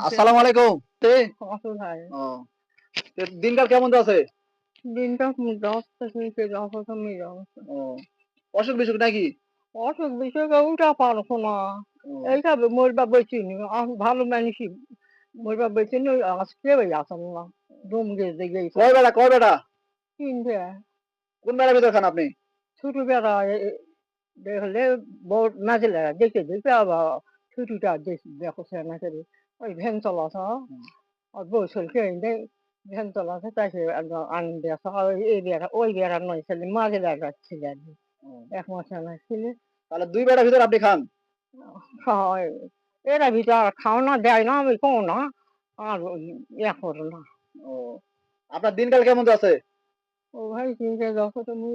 আসসালামু আলাইকুম। অসুখ হয়। ও দিনকাল কেমন যাচ্ছে? দিনটা যাচ্ছে যখন যাচ্ছে। ও অসুখ বিসুখ নাকি? অসুখ বিসুখ ওইটা পারছো না। ও এইটা মরবা বেঁচিনি। ভালো মানুষই মরবা বেঁচিনি আজকে ওই আসেন না। দম গেছে গেছে। কয় বেটা? তিনটে কোন বেড়ার ভিতর খান আপনি? ছোটবেলা দেখলে বড় নাজেলে দেখে দেখে আবার ছুটিটা দেখো সে না করে ওই ভ্যান চলাছে আর বছরকে ভ্যান চলাছে তাকে আন দেখো এই বেড়া ওই বেড়া নয় ছেলে মাঝে লাগা ছিলেন ও, এক মাসে না ছিল তাহলে ২ বেটার ভিতর আপনি খান। হয় এরা ভিতর খাওয়া দেয় না আমি কোনো না আর ইয়ে করো না ও আপনার দিনকাল কেমন যাচ্ছে? ও ভাই চিন্তা দেখো তুমি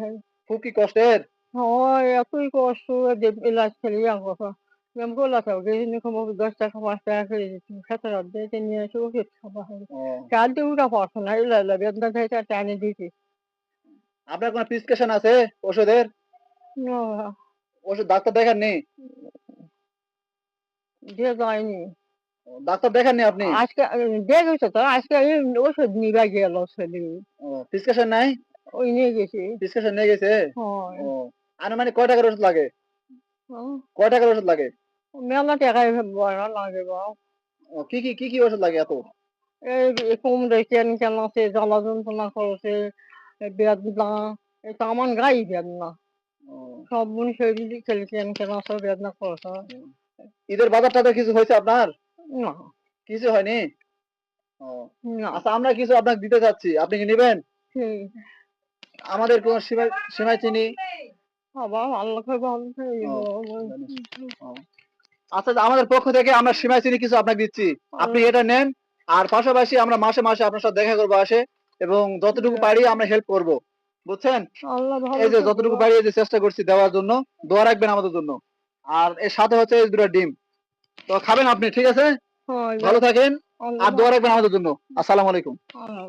ভাই খুব কি কষ্টের? হয় এতই কষ্ট যে এলাচ খেলে ইয়া কথা আমি বললাম গেছিনি como 10 টাকা 5 টাকা করে খেতে রাখতে নিয়ে এসে ওষুধ খাওয়া হয় ও চালতে উঠা পারছো না এলা বেদনা থেকে টানে দিয়েছি আপনার কোনো প্রেসক্রিপশন আছে ওষুধের? না ওষুধ ডাক্তার দেখাননি? দিয়ে যায়নি ডাক্তার দেখাননি আপনি? আজকে দেখেছো তো আজকে এই ওষুধ নিবা গেল ছেলে ও প্রেসক্রিপশন নাই? ওই নিয়ে গেছি প্রেসক্রিপশন নিয়ে গেছে? হয় ও আনুমানিক কয় টাকার ওষুধ লাগে? হুম, কয় টাকার ওষুধ লাগে? মেলা টাকায় বড় লাগে বা ও কি ওষুধ লাগে এত? এই কুমড়ো কেন আছে জ্বালা যন্ত্রণা করছে বেদনা এটা আমার গায়ে বেদনা ও সব মনে শরীরে কেন সব বেদনা করছে ঈদের বাজার টাজার কিছু হয়েছে আপনার? না কিছু হয়নি? ও না আচ্ছা আমরা কিছু আপনাকে দিতে চাচ্ছি। আপনি কি নিবেন? সেই আমাদের কোন সিমাই চিনি আবার আল্লাহকে ভালো ও জানিস। ও আচ্ছা আমাদের পক্ষ থেকে আমরা সিমাই চিনি কিছু আপনাকে দিচ্ছি। আপনি এটা নেন। আর পাশাপাশি আমরা মাসে মাসে আপনার সাথে দেখা করবো আসে এবং যতটুকু পারি আমরা হেল্প করব। বুঝছেন? আল্লাহ ভালো এই যে যতটুকু থাকবো পারি এই যে চেষ্টা করছি দেওয়ার জন্য। দোয়া রাখবেন আমাদের জন্য। আর এর সাথে হচ্ছে এই ২ টা ডিম। তো খাবেন আপনি ঠিক আছে? হয় ভালো থাকেন। আল্লাহ আর দোয়া রাখবেন আমাদের জন্য। আসসালামু আলাইকুম। আল্লাহ